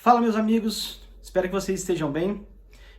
Fala, meus amigos, espero que vocês estejam bem.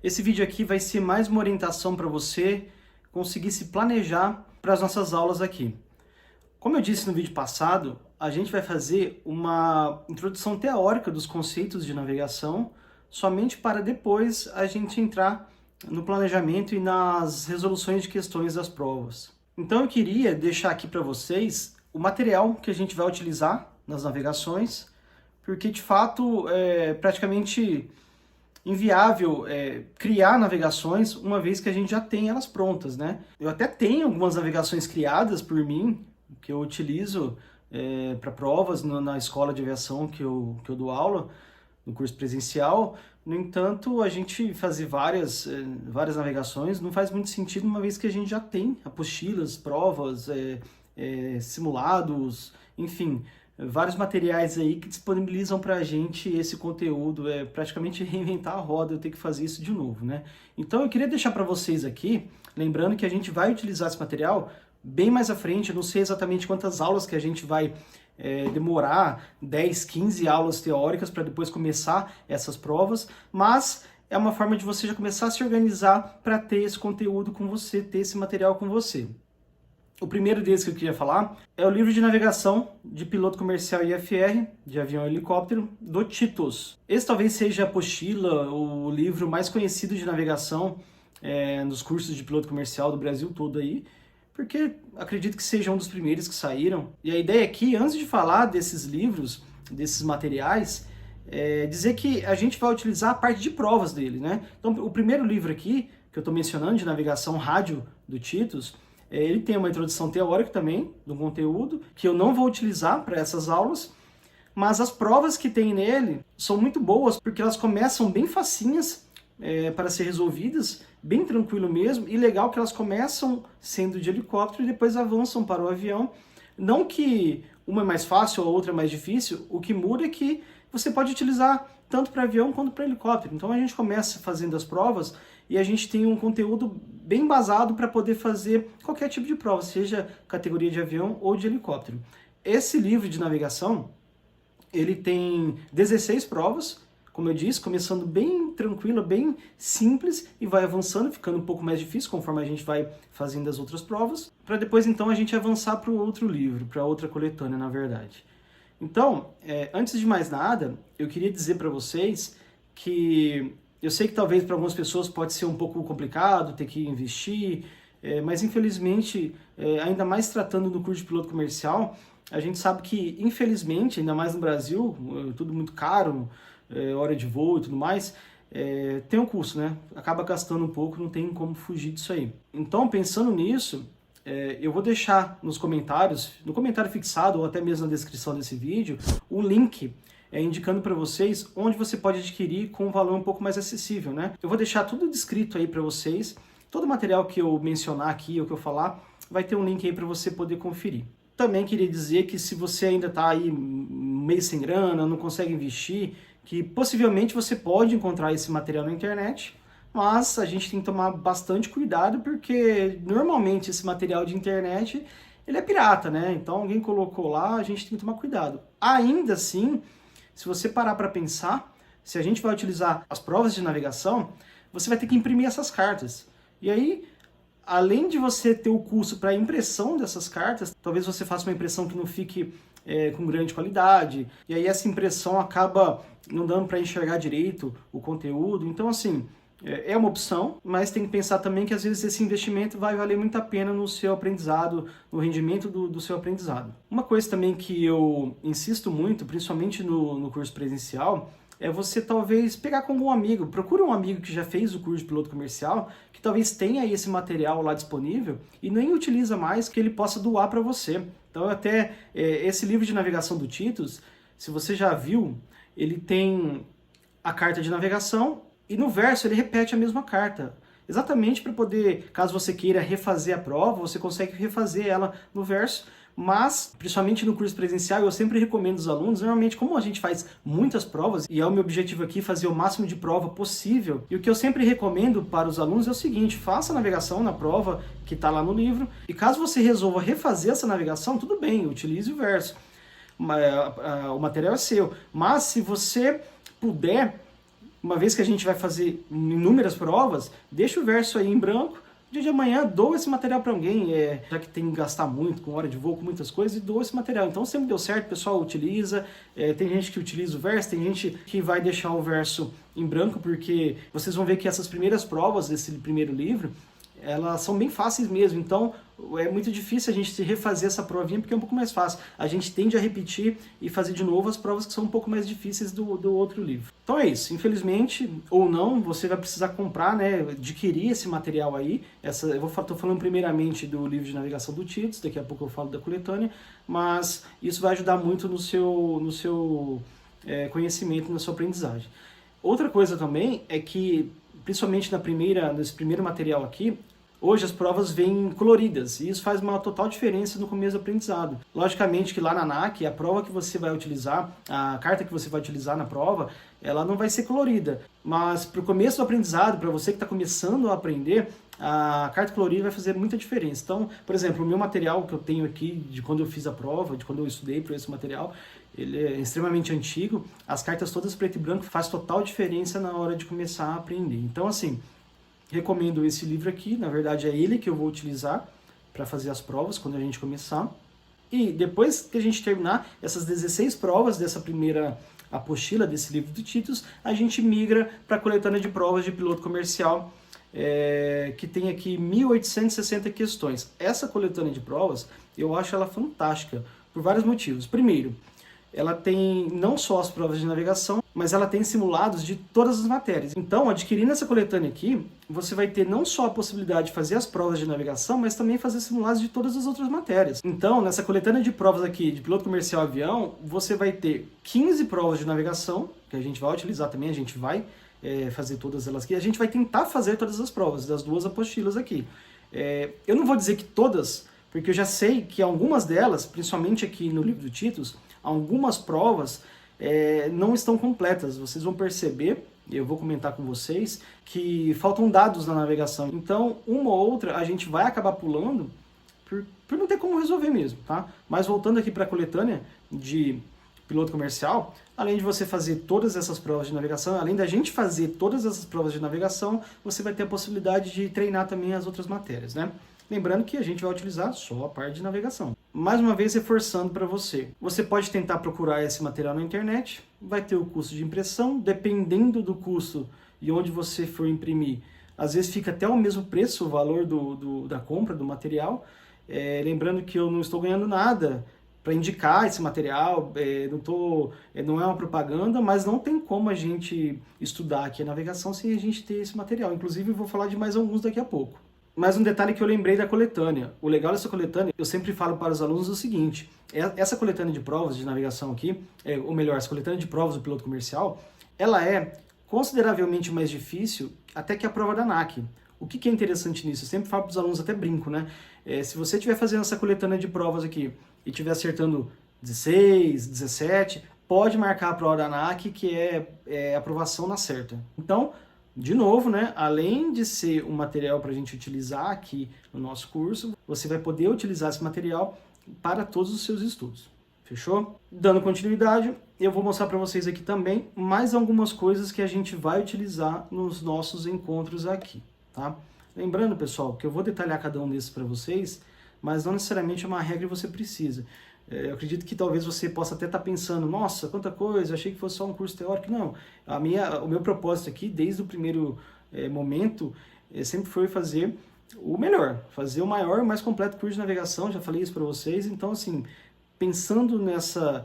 Esse vídeo aqui vai ser mais uma orientação para você conseguir se planejar para as nossas aulas aqui. Como eu disse no vídeo passado, a gente vai fazer uma introdução teórica dos conceitos de navegação somente para depois a gente entrar no planejamento e nas resoluções de questões das provas. Então eu queria deixar aqui para vocês o material que a gente vai utilizar nas navegações, porque de fato é praticamente inviável criar navegações uma vez que a gente já tem elas prontas, né? Eu até tenho algumas navegações criadas por mim, que eu utilizo para provas na escola de aviação que eu dou aula, no curso presencial. No entanto, a gente fazer várias navegações não faz muito sentido, uma vez que a gente já tem apostilas, provas, simulados, enfim, vários materiais aí que disponibilizam para a gente esse conteúdo. É praticamente reinventar a roda, eu ter que fazer isso de novo, né? Então eu queria deixar para vocês aqui, lembrando que a gente vai utilizar esse material bem mais à frente. Eu não sei exatamente quantas aulas que a gente vai demorar, 10, 15 aulas teóricas para depois começar essas provas, mas é uma forma de você já começar a se organizar para ter esse conteúdo com você, ter esse material com você. O primeiro deles que eu queria falar é o livro de navegação de piloto comercial IFR, de avião e helicóptero, do Titus. Esse talvez seja a apostila, o livro mais conhecido de navegação nos cursos de piloto comercial do Brasil todo aí, porque acredito que seja um dos primeiros que saíram. E a ideia aqui, antes de falar desses livros, desses materiais, é dizer que a gente vai utilizar a parte de provas dele, né? Então, o primeiro livro aqui, que eu estou mencionando, de navegação rádio do Titus, ele tem uma introdução teórica também do conteúdo, que eu não vou utilizar para essas aulas, mas as provas que tem nele são muito boas, porque elas começam bem facinhas para ser resolvidas, bem tranquilo mesmo, e legal que elas começam sendo de helicóptero e depois avançam para o avião. Não que uma é mais fácil ou a outra é mais difícil, o que muda é que você pode utilizar tanto para avião quanto para helicóptero. Então a gente começa fazendo as provas e a gente tem um conteúdo bem embasado para poder fazer qualquer tipo de prova, seja categoria de avião ou de helicóptero. Esse livro de navegação, ele tem 16 provas, como eu disse, começando bem tranquilo, bem simples, e vai avançando, ficando um pouco mais difícil conforme a gente vai fazendo as outras provas, para depois então a gente avançar para o outro livro, para outra coletânea, na verdade. Então, antes de mais nada, eu queria dizer para vocês que eu sei que talvez para algumas pessoas pode ser um pouco complicado ter que investir, mas infelizmente, ainda mais tratando do curso de piloto comercial, a gente sabe que, infelizmente, ainda mais no Brasil, tudo muito caro, hora de voo e tudo mais, tem um custo, né? Acaba gastando um pouco, não tem como fugir disso aí. Então, pensando nisso, eu vou deixar nos comentários, no comentário fixado ou até mesmo na descrição desse vídeo, o link indicando para vocês onde você pode adquirir com um valor um pouco mais acessível, né? Eu vou deixar tudo descrito aí para vocês, todo o material que eu mencionar aqui ou que eu falar, vai ter um link aí para você poder conferir. Também queria dizer que se você ainda está aí meio sem grana, não consegue investir, que possivelmente você pode encontrar esse material na internet, mas a gente tem que tomar bastante cuidado, porque normalmente esse material de internet, ele é pirata, né? Então alguém colocou lá, a gente tem que tomar cuidado. Ainda assim, se você parar para pensar, se a gente vai utilizar as provas de navegação, você vai ter que imprimir essas cartas. E aí, além de você ter o custo para a impressão dessas cartas, talvez você faça uma impressão que não fique com grande qualidade, e aí essa impressão acaba não dando para enxergar direito o conteúdo. Então, assim, é uma opção, mas tem que pensar também que às vezes esse investimento vai valer muito a pena no seu aprendizado, no rendimento do seu aprendizado. Uma coisa também que eu insisto muito, principalmente no curso presencial, é você talvez pegar com algum amigo, procura um amigo que já fez o curso de piloto comercial, que talvez tenha esse material lá disponível e nem utiliza mais, que ele possa doar para você. Então até esse livro de navegação do Titus, se você já viu, ele tem a carta de navegação e no verso ele repete a mesma carta. Exatamente para poder, caso você queira refazer a prova, você consegue refazer ela no verso. Mas, principalmente no curso presencial, eu sempre recomendo aos alunos, normalmente como a gente faz muitas provas, e é o meu objetivo aqui fazer o máximo de prova possível, e o que eu sempre recomendo para os alunos é o seguinte: faça a navegação na prova que está lá no livro, e caso você resolva refazer essa navegação, tudo bem, utilize o verso. O material é seu. Mas se você puder, uma vez que a gente vai fazer inúmeras provas, deixa o verso aí em branco. Dia de amanhã, doa esse material para alguém, já que tem que gastar muito, com hora de voo, com muitas coisas, e doa esse material. Então sempre deu certo, o pessoal utiliza, tem gente que utiliza o verso, tem gente que vai deixar o verso em branco, porque vocês vão ver que essas primeiras provas desse primeiro livro, elas são bem fáceis mesmo, então é muito difícil a gente se refazer essa provinha, porque é um pouco mais fácil. A gente tende a repetir e fazer de novo as provas que são um pouco mais difíceis do outro livro. Então é isso, infelizmente, ou não, você vai precisar comprar, né, adquirir esse material aí. Estou falando primeiramente do livro de navegação do Titus, daqui a pouco eu falo da coletânea, mas isso vai ajudar muito no seu conhecimento, na sua aprendizagem. Outra coisa também é que, principalmente nesse primeiro material aqui, hoje as provas vêm coloridas, e isso faz uma total diferença no começo do aprendizado. Logicamente que lá na ANAC, a prova que você vai utilizar, a carta que você vai utilizar na prova, ela não vai ser colorida. Mas para o começo do aprendizado, para você que está começando a aprender, a carta colorida vai fazer muita diferença. Então, por exemplo, o meu material que eu tenho aqui, de quando eu fiz a prova, de quando eu estudei para esse material, ele é extremamente antigo, as cartas todas preto e branco faz total diferença na hora de começar a aprender. Então, assim, recomendo esse livro aqui, na verdade é ele que eu vou utilizar para fazer as provas quando a gente começar. E depois que a gente terminar essas 16 provas dessa primeira apostila desse livro do Titus, a gente migra para a coletânea de provas de piloto comercial, que tem aqui 1.860 questões. Essa coletânea de provas, eu acho ela fantástica, por vários motivos. Primeiro, ela tem não só as provas de navegação, mas ela tem simulados de todas as matérias. Então, adquirindo essa coletânea aqui, você vai ter não só a possibilidade de fazer as provas de navegação, mas também fazer simulados de todas as outras matérias. Então, nessa coletânea de provas aqui de piloto comercial avião, você vai ter 15 provas de navegação, que a gente vai utilizar também, a gente vai fazer todas elas aqui. A gente vai tentar fazer todas as provas das duas apostilas aqui. Eu não vou dizer que todas, porque eu já sei que algumas delas, principalmente aqui no livro do Titus, algumas provas não estão completas. Vocês vão perceber, eu vou comentar com vocês, que faltam dados na navegação. Então, uma ou outra a gente vai acabar pulando por não ter como resolver mesmo, tá? Mas voltando aqui para a coletânea de piloto comercial, além de você fazer todas essas provas de navegação, além da gente fazer todas essas provas de navegação, você vai ter a possibilidade de treinar também as outras matérias, né? Lembrando que a gente vai utilizar só a parte de navegação. Mais uma vez, reforçando para você. Você pode tentar procurar esse material na internet, vai ter o custo de impressão, dependendo do custo e onde você for imprimir, às vezes fica até o mesmo preço, o valor da compra do material. Lembrando que eu não estou ganhando nada para indicar esse material, não é uma propaganda, mas não tem como a gente estudar aqui a navegação sem a gente ter esse material. Inclusive, eu vou falar de mais alguns daqui a pouco. Mas um detalhe que eu lembrei da coletânea. O legal dessa coletânea, eu sempre falo para os alunos o seguinte: essa coletânea de provas de navegação aqui, ou melhor, essa coletânea de provas do piloto comercial, ela é consideravelmente mais difícil até que a prova da ANAC. O que é interessante nisso? Eu sempre falo para os alunos, até brinco, né? Se você estiver fazendo essa coletânea de provas aqui e estiver acertando 16, 17, pode marcar a prova da ANAC, que é aprovação na certa. Então, de novo, né, além de ser um material para a gente utilizar aqui no nosso curso, você vai poder utilizar esse material para todos os seus estudos. Fechou? Dando continuidade, eu vou mostrar para vocês aqui também mais algumas coisas que a gente vai utilizar nos nossos encontros aqui, tá? Lembrando, pessoal, que eu vou detalhar cada um desses para vocês, mas não necessariamente é uma regra que você precisa. Eu acredito que talvez você possa até estar pensando, nossa, quanta coisa, achei que fosse só um curso teórico. Não, o meu propósito aqui, desde o primeiro momento, sempre foi fazer o melhor, fazer o maior e mais completo curso de navegação, já falei isso para vocês. Então, assim, pensando nessa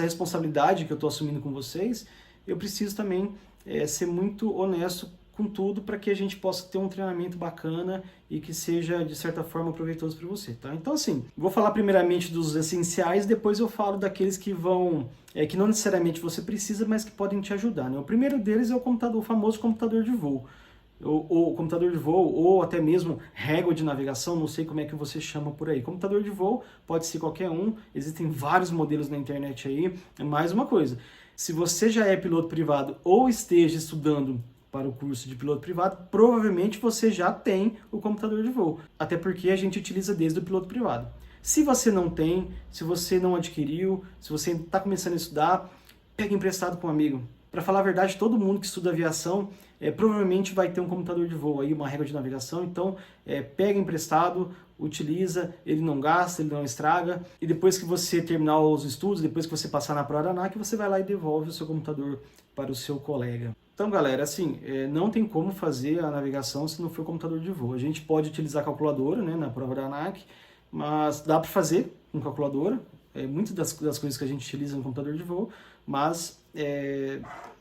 responsabilidade que eu estou assumindo com vocês, eu preciso também ser muito honesto com tudo para que a gente possa ter um treinamento bacana e que seja, de certa forma, proveitoso para você, tá? Então, assim, vou falar primeiramente dos essenciais, depois eu falo daqueles que que não necessariamente você precisa, mas que podem te ajudar, né? O primeiro deles é o famoso computador de voo. O computador de voo, ou até mesmo régua de navegação, não sei como é que você chama por aí. Computador de voo pode ser qualquer um, existem vários modelos na internet aí. Mais uma coisa, se você já é piloto privado ou esteja estudando para o curso de piloto privado, provavelmente você já tem o computador de voo, até porque a gente utiliza desde o piloto privado. Se você não tem, se você não adquiriu, se você está começando a estudar, pega emprestado com um amigo. para falar a verdade, todo mundo que estuda aviação provavelmente vai ter um computador de voo, aí, uma régua de navegação, então pega emprestado, utiliza, ele não gasta, ele não estraga, e depois que você terminar os estudos, depois que você passar na prova da ANAC, você vai lá e devolve o seu computador para o seu colega. Então, galera, assim, não tem como fazer a navegação se não for computador de voo. A gente pode utilizar a calculadora, né, na prova da ANAC, mas dá para fazer com calculadora, muitas das coisas que a gente utiliza no computador de voo, mas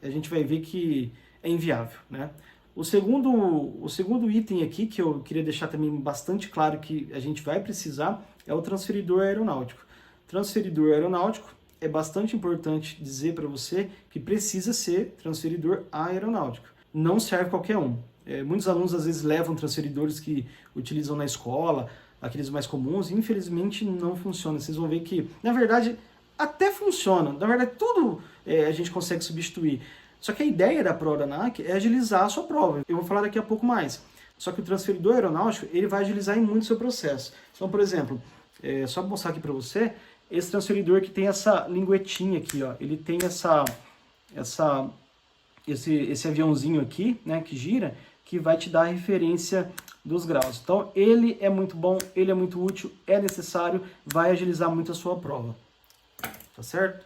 a gente vai ver que é inviável, né? O segundo item aqui, que eu queria deixar também bastante claro que a gente vai precisar, é o transferidor aeronáutico. Transferidor aeronáutico é bastante importante dizer para você que precisa ser transferidor aeronáutico. Não serve qualquer um. Muitos alunos às vezes levam transferidores que utilizam na escola, aqueles mais comuns, e infelizmente não funciona. Vocês vão ver que, na verdade, até funciona. Na verdade, tudo a gente consegue substituir. Só que a ideia da prova da ANAC é agilizar a sua prova. Eu vou falar daqui a pouco mais. Só que o transferidor aeronáutico, ele vai agilizar em muito o seu processo. Então, por exemplo, só para mostrar aqui para você, esse transferidor que tem essa linguetinha aqui, ó, ele tem esse aviãozinho aqui, né, que gira, que vai te dar a referência dos graus. Então, ele é muito bom, ele é muito útil, é necessário, vai agilizar muito a sua prova. Tá certo?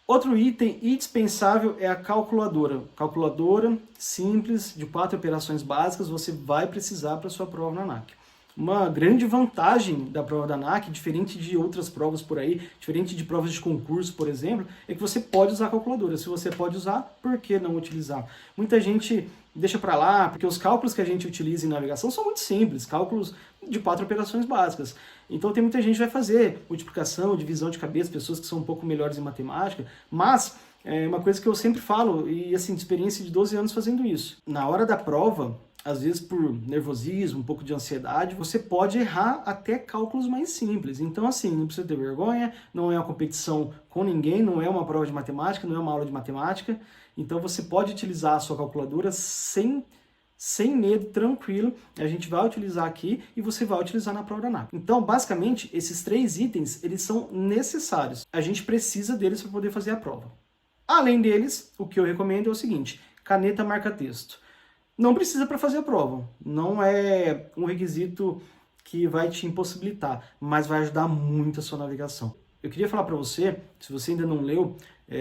Outro item indispensável é a calculadora. Calculadora simples, de 4 operações básicas, você vai precisar para a sua prova na ANAC. Uma grande vantagem da prova da ANAC, diferente de outras provas por aí, diferente de provas de concurso, por exemplo, é que você pode usar a calculadora. Se você pode usar, por que não utilizar? Muita gente deixa para lá, porque os cálculos que a gente utiliza em navegação são muito simples, cálculos de 4 operações básicas. Então tem muita gente que vai fazer multiplicação, divisão de cabeça, pessoas que são um pouco melhores em matemática, mas é uma coisa que eu sempre falo, e assim, de experiência de 12 anos fazendo isso. Na hora da prova, às vezes por nervosismo, um pouco de ansiedade, você pode errar até cálculos mais simples. Então assim, não precisa ter vergonha, não é uma competição com ninguém, não é uma prova de matemática, não é uma aula de matemática. Então você pode utilizar a sua calculadora sem medo, tranquilo. A gente vai utilizar aqui e você vai utilizar na prova da ANAC. Então, basicamente, esses 3 itens, eles são necessários. A gente precisa deles para poder fazer a prova. Além deles, o que eu recomendo é o seguinte: caneta marca-texto. Não precisa para fazer a prova. Não é um requisito que vai te impossibilitar, mas vai ajudar muito a sua navegação. Eu queria falar para você, se você ainda não leu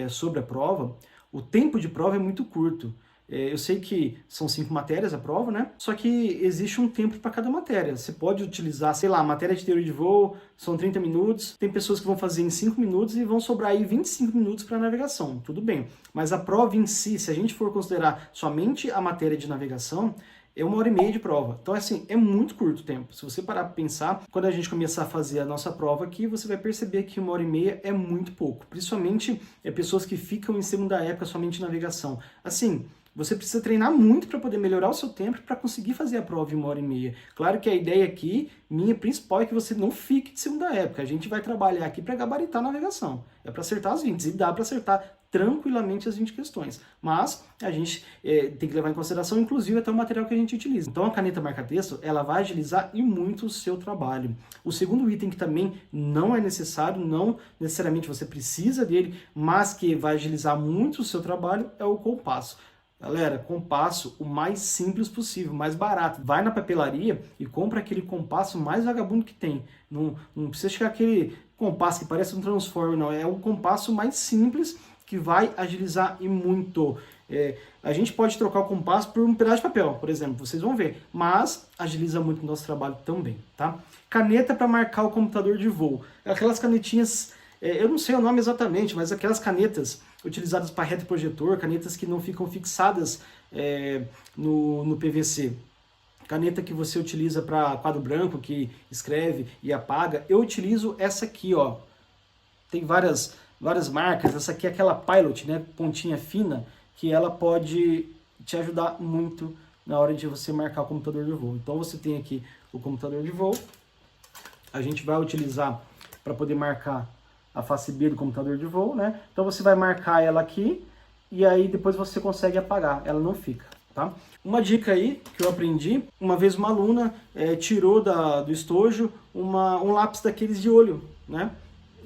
sobre a prova, o tempo de prova é muito curto. Eu sei que são 5 matérias a prova, né? Só que existe um tempo para cada matéria. Você pode utilizar, sei lá, matéria de teoria de voo, são 30 minutos. Tem pessoas que vão fazer em 5 minutos e vão sobrar aí 25 minutos para navegação. Tudo bem. Mas a prova em si, se a gente for considerar somente a matéria de navegação, é 1h30 de prova. Então, assim, é muito curto o tempo. Se você parar para pensar, quando a gente começar a fazer a nossa prova aqui, você vai perceber que 1h30 é muito pouco. Principalmente pessoas que ficam em segunda época somente navegação. Assim, você precisa treinar muito para poder melhorar o seu tempo para conseguir fazer a prova em 1h30. Claro que a ideia aqui, minha principal, é que você não fique de segunda época. A gente vai trabalhar aqui para gabaritar a navegação. É para acertar as 20 e dá para acertar tranquilamente as 20 questões. Mas a gente tem que levar em consideração, inclusive, até o material que a gente utiliza. Então a caneta marca-texto, ela vai agilizar e muito o seu trabalho. O segundo item que também não é necessário, não necessariamente você precisa dele, mas que vai agilizar muito o seu trabalho, é o compasso. Galera, compasso o mais simples possível, mais barato. Vai na papelaria e compra aquele compasso mais vagabundo que tem. Não precisa chegar aquele compasso que parece um Transformer, não. É um compasso mais simples que vai agilizar e muito. A gente pode trocar o compasso por um pedaço de papel, por exemplo, vocês vão ver. Mas agiliza muito o nosso trabalho também, tá? Caneta para marcar o computador de voo. Aquelas canetinhas, eu não sei o nome exatamente, mas aquelas canetas utilizadas para retroprojetor, canetas que não ficam fixadas no PVC. Caneta que você utiliza para quadro branco, que escreve e apaga. Eu utilizo essa aqui, ó. Tem várias marcas. Essa aqui é aquela Pilot, né? Pontinha fina, que ela pode te ajudar muito na hora de você marcar o computador de voo. Então você tem aqui o computador de voo. A gente vai utilizar para poder marcar a face B do computador de voo, né? Então você vai marcar ela aqui e aí depois você consegue apagar, ela não fica, tá? Uma dica aí que eu aprendi, uma vez uma aluna tirou do estojo um lápis daqueles de olho, né?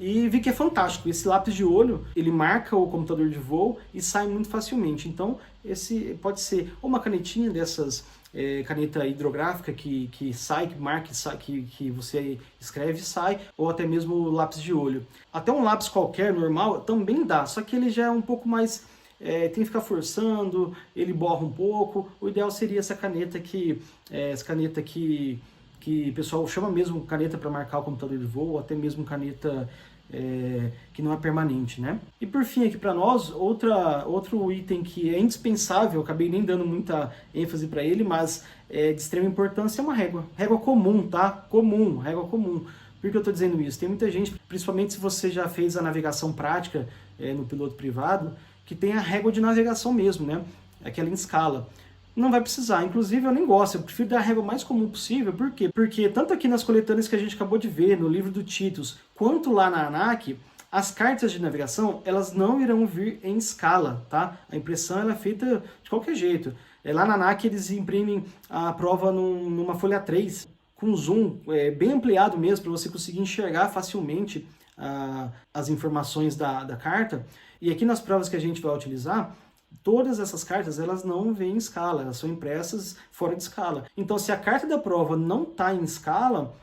e vi que é fantástico. Esse lápis de olho, ele marca o computador de voo e sai muito facilmente. Então, esse pode ser uma canetinha dessas, caneta hidrográfica que sai, que marca, que você escreve e sai, ou até mesmo lápis de olho. Até um lápis qualquer, normal, também dá, só que ele já é um pouco mais... tem que ficar forçando, ele borra um pouco. O ideal seria essa caneta que o pessoal chama mesmo caneta para marcar o computador de voo, ou até mesmo caneta que não é permanente, né? E por fim aqui para nós, outro item que é indispensável, acabei nem dando muita ênfase para ele, mas é de extrema importância, é uma régua. Régua comum, tá? Comum, régua comum. Por que eu estou dizendo isso? Tem muita gente, principalmente se você já fez a navegação prática no piloto privado, que tem a régua de navegação mesmo, né? Aquela em escala. Não vai precisar, inclusive eu nem gosto, eu prefiro dar a régua mais comum possível. Por quê? Porque tanto aqui nas coletâneas que a gente acabou de ver, no livro do Titus, quanto lá na ANAC, as cartas de navegação, elas não irão vir em escala, tá? A impressão ela é feita de qualquer jeito. Lá na ANAC eles imprimem a prova numa folha 3, com zoom bem ampliado mesmo, para você conseguir enxergar facilmente as informações da carta. E aqui nas provas que a gente vai utilizar, todas essas cartas elas não vêm em escala, elas são impressas fora de escala. Então, se a carta da prova não está em escala,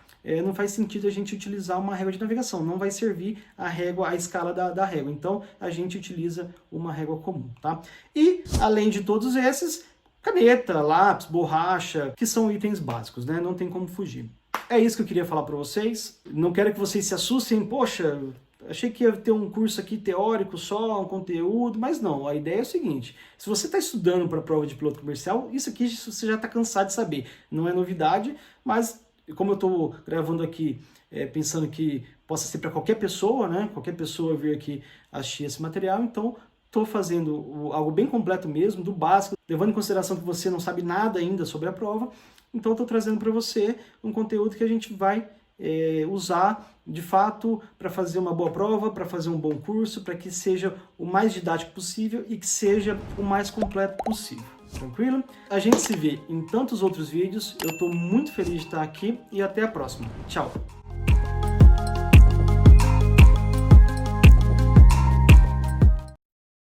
não faz sentido a gente utilizar uma régua de navegação, não vai servir a escala da régua. Então, a gente utiliza uma régua comum, tá? E, além de todos esses, caneta, lápis, borracha, que são itens básicos, né? Não tem como fugir. É isso que eu queria falar para vocês. Não quero que vocês se assustem, poxa... Achei que ia ter um curso aqui teórico só, um conteúdo, mas não. A ideia é o seguinte, se você está estudando para a prova de piloto comercial, isso aqui você já está cansado de saber. Não é novidade, mas como eu estou gravando aqui pensando que possa ser para qualquer pessoa, né? Qualquer pessoa vir aqui assistir esse material, então estou fazendo algo bem completo mesmo, do básico, levando em consideração que você não sabe nada ainda sobre a prova, então estou trazendo para você um conteúdo que a gente vai usar de fato para fazer uma boa prova, para fazer um bom curso, para que seja o mais didático possível e que seja o mais completo possível. Tranquilo? A gente se vê em tantos outros vídeos, eu estou muito feliz de estar aqui e até a próxima. Tchau!